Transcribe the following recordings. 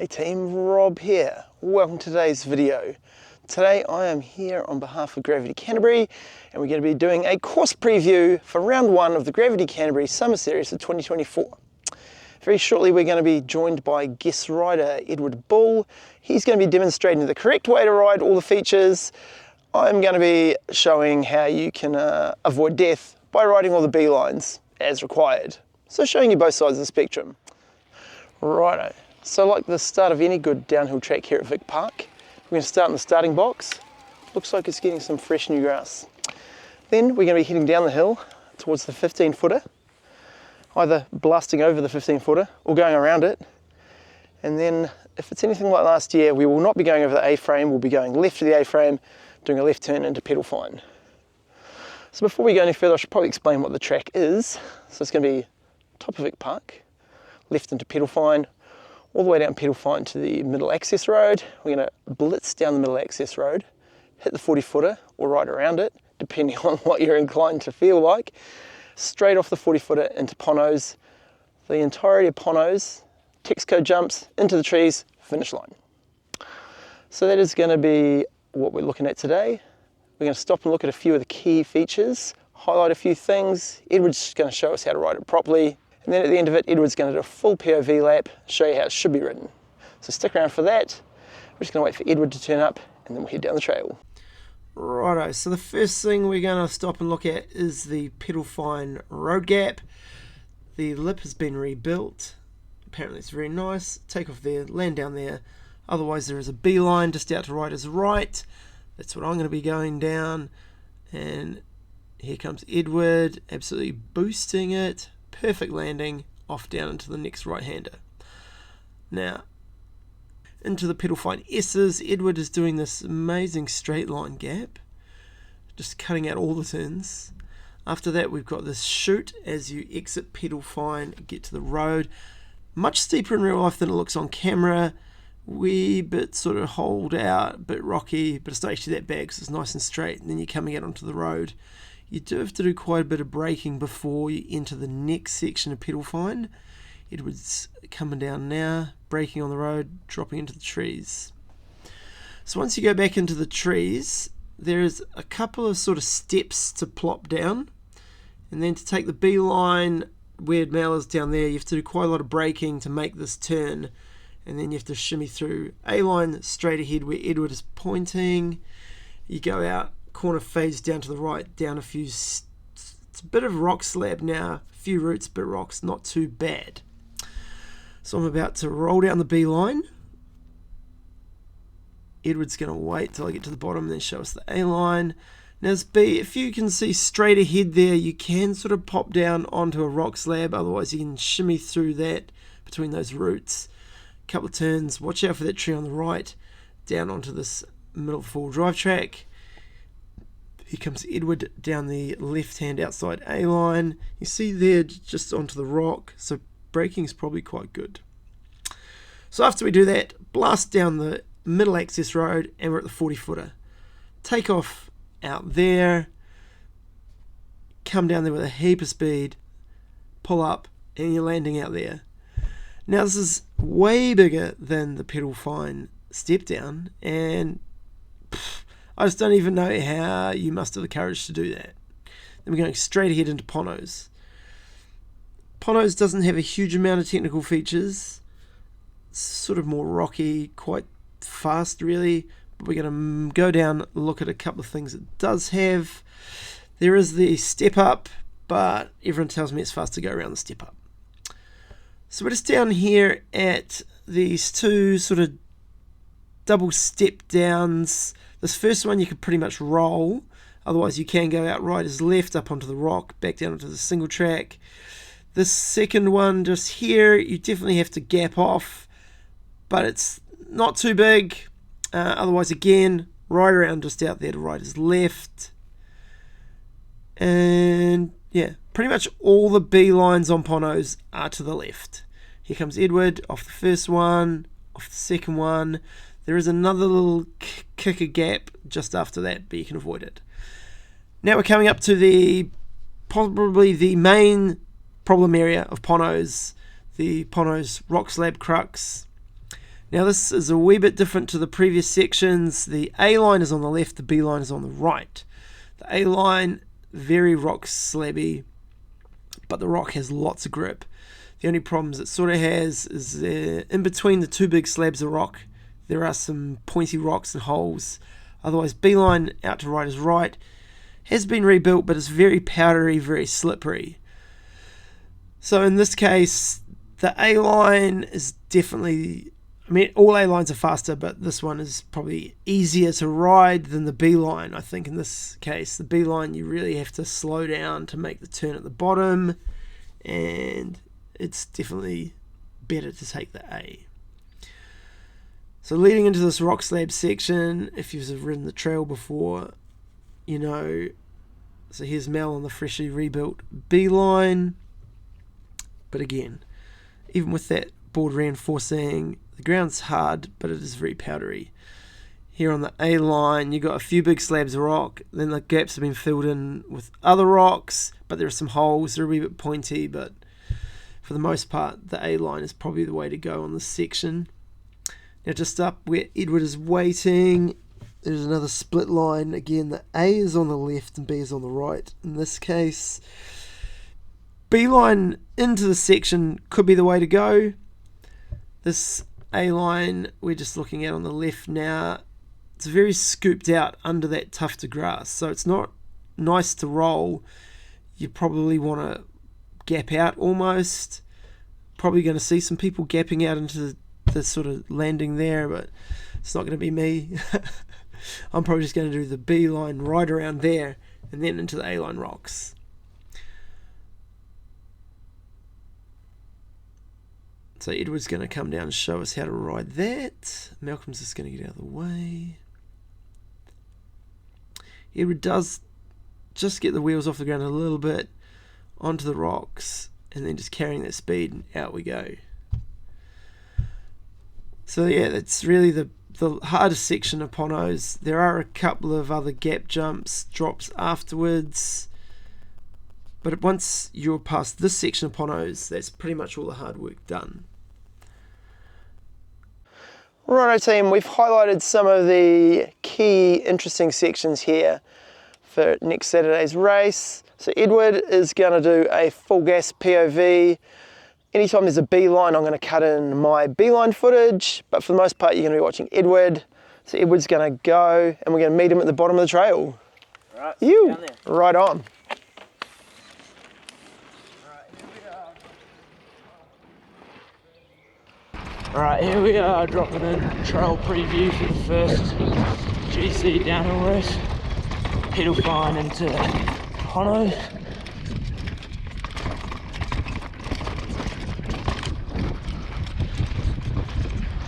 Hey team, Rob here. Welcome to today's video. Today I am here on behalf of Gravity Canterbury and we're going to be doing a course preview for round 1 of the Gravity Canterbury Summer Series of 2024. Very shortly we're going to be joined by guest rider Edward Bull. He's going to be demonstrating the correct way to ride all the features. I'm going to be showing how you can avoid death by riding all the B lines as required. So showing you both sides of the spectrum. Righto. So like the start of any good downhill track here at Vic Park, we're going to start in the starting box. Looks like it's getting some fresh new grass. Then we're going to be heading down the hill towards the 15 footer, either blasting over the 15 footer or going around it. And then if it's anything like last year, we will not be going over the A-frame, we'll be going left to the A-frame, doing a left turn into pedal fine. So before we go any further, I should probably explain what the track is. So it's going to be top of Vic Park, left into pedal fine, all the way down pedal fine to the middle access road. We're going to blitz down the middle access road, hit the 40 footer or right around it, depending on what you're inclined to feel like. Straight off the 40 footer into Ponos, the entirety of Ponos, text code jumps into the trees, finish line. So that is going to be what we're looking at today. We're going to stop and look at a few of the key features, highlight a few things. Edward's going to show us how to ride it properly. And then at the end of it, Edward's going to do a full POV lap, show you how it should be ridden. So stick around for that. We're just going to wait for Edward to turn up and then we'll head down the trail. Righto, so the first thing we're going to stop and look at is the pedal fine road gap. The lip has been rebuilt. Apparently it's very nice. Take off there, land down there. Otherwise there is a B line just out to rider's right. That's what I'm going to be going down. And here comes Edward, absolutely boosting it. Perfect landing, off down into the next right-hander. Now, into the pedal fine S's, Edward is doing this amazing straight line gap, just cutting out all the turns. After that, we've got this chute as you exit pedal fine, get to the road. Much steeper in real life than it looks on camera. Wee bit sort of hold out, a bit rocky, but it's not actually that bad because it's nice and straight. And then you're coming out onto the road. You do have to do quite a bit of braking before you enter the next section of pedal fine. Edward's coming down now, braking on the road, dropping into the trees. So once you go back into the trees, there is a couple of sort of steps to plop down. And then to take the B line, Weird Mal is down there, you have to do quite a lot of braking to make this turn. And then you have to shimmy through A line straight ahead where Edward is pointing. You go out, corner fades down to the right, down a few, it's a bit of rock slab now, a few roots, but rocks, not too bad. So I'm about to roll down the B line. Edward's going to wait till I get to the bottom and then show us the A line. Now this B, if you can see straight ahead there, you can sort of pop down onto a rock slab, otherwise you can shimmy through that between those roots. A couple of turns, watch out for that tree on the right, down onto this middle four-wheel drive track. Here comes Edward down the left-hand outside A line. You see there just onto the rock, so braking is probably quite good. So after we do that, blast down the middle access road and we're at the 40 footer. Take off out there, come down there with a heap of speed, pull up and you're landing out there. Now this is way bigger than the pedal fine step down and I just don't even know how you muster the courage to do that. Then we're going straight ahead into Ponos. Ponos doesn't have a huge amount of technical features. It's sort of more rocky, quite fast really. But we're going to go down, look at a couple of things it does have. There is the step up, but everyone tells me it's fast to go around the step up. So we're just down here at these two sort of double step downs. This first one you can pretty much roll, otherwise you can go out rider's left up onto the rock, back down onto the single track. This second one just here, you definitely have to gap off, but it's not too big. Otherwise again, right around just out there to rider's left. And yeah, pretty much all the B lines on Ponos are to the left. Here comes Edward off the first one, off the second one. There is another little kicker gap just after that, but you can avoid it. Now we're coming up to probably the main problem area of Ponos, the Ponos rock slab crux. Now this is a wee bit different to the previous sections. The A line is on the left, the B line is on the right. The A line, very rock slabby, but the rock has lots of grip. The only problems it sort of has is in between the two big slabs of rock, there are some pointy rocks and holes. Otherwise, B line out to right is right. Has been rebuilt, but it's very powdery, very slippery. So in this case, the A line is definitely, I mean, all A lines are faster, but this one is probably easier to ride than the B line. I think in this case, the B line, you really have to slow down to make the turn at the bottom, and it's definitely better to take the A. So leading into this rock slab section, if you've ridden the trail before, you know, so here's Mel on the freshly rebuilt B line. But again, even with that board reinforcing, the ground's hard, but it is very powdery. Here on the A line, you got a few big slabs of rock, then the gaps have been filled in with other rocks, but there are some holes, they're a wee bit pointy, but for the most part, the A line is probably the way to go on this section. Now just up where Edward is waiting, there's another split line. Again, the A is on the left and B is on the right. In this case, B line into the section could be the way to go. This A line we're just looking at on the left now, it's very scooped out under that tuft of grass, so it's not nice to roll. You probably want to gap out almost. Probably going to see some people gapping out into the sort of landing there, but it's not going to be me. I'm probably just going to do the B line right around there and then into the A line rocks. So Edward's going to come down and show us how to ride that. Malcolm's just going to get out of the way. Edward does just get the wheels off the ground a little bit onto the rocks and then just carrying that speed, and out we go. So yeah, that's really the hardest section of Ponos. There are a couple of other gap jumps, drops afterwards, but once you're past this section of Ponos, that's pretty much all the hard work done. Righto team, we've highlighted some of the key interesting sections here for next Saturday's race. So Edward is going to do a full gas POV. Anytime there's a B line, I'm going to cut in my B line footage, but for the most part, you're going to be watching Edward. So Edward's going to go, and we're going to meet him at the bottom of the trail. Right, You, down there. right on. Alright, here we are, dropping in trail preview for the first GC downhill race. Pedal fine into Ponos.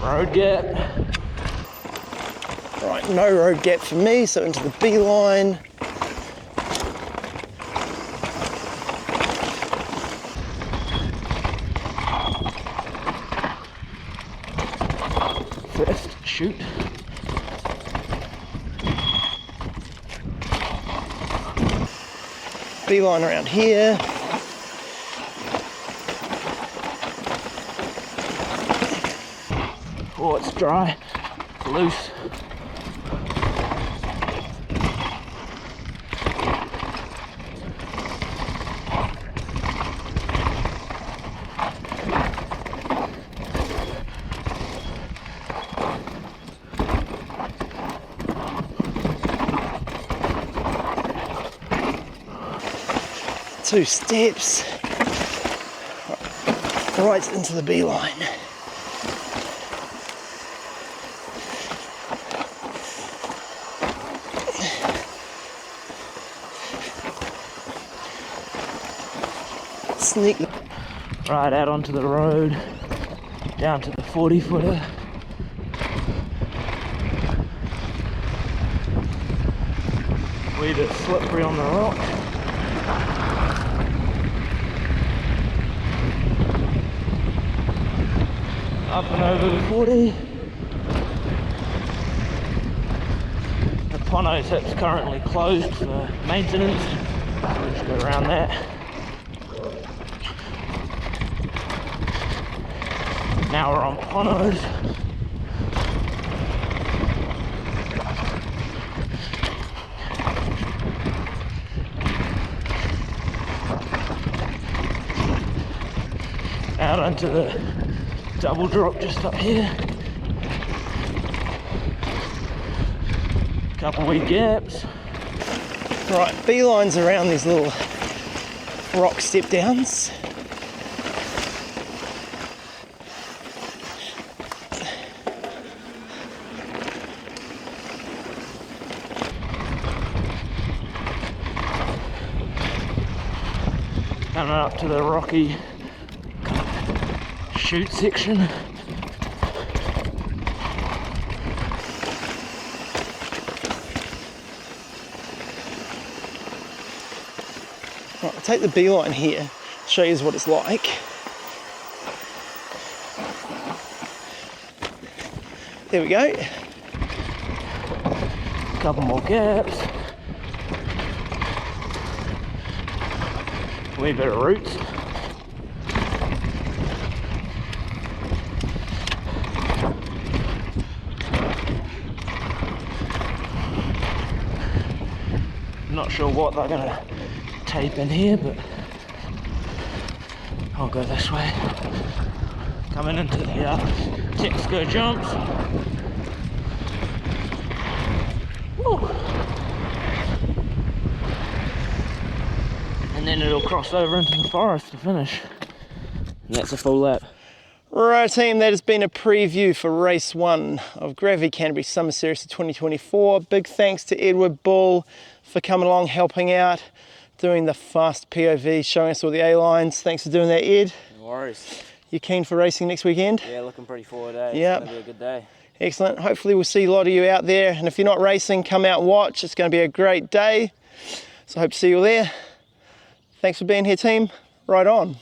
Road gap. Right, no road gap for me, so into the B line. First shoot. B line around here. Oh, it's dry, loose. Two steps. Right into the B line. Sneak. Right out onto the road, down to the 40-footer. Wee bit slippery on the rock. Up and over the 40. The Ponos hip's currently closed for maintenance, so we'll just go around that. Now we're on Ponos. out onto the double drop just up here. Couple wee gaps. Right, beelines around these little rock step downs. Coming up to the rocky chute section. Right, I'll take the beeline here, show you what it's like. There we go. Couple more gaps. Wee bit of roots. Not sure what they're gonna tape in here, but I'll go this way. Coming into the Texco jumps. Woo. And then it'll cross over into the forest to finish. And that's a full lap. Right team, that has been a preview for race 1 of Gravity Canterbury Summer Series of 2024. Big thanks to Edward Bull for coming along, helping out, doing the fast POV, showing us all the A-lines. Thanks for doing that, Ed. No worries. You keen for racing next weekend? Yeah, looking pretty forward, eh? Yep. It's gonna be a good day. Excellent. Hopefully we'll see a lot of you out there. And if you're not racing, come out and watch. It's going to be a great day. So I hope to see you all there. Thanks for being here, team. Right on.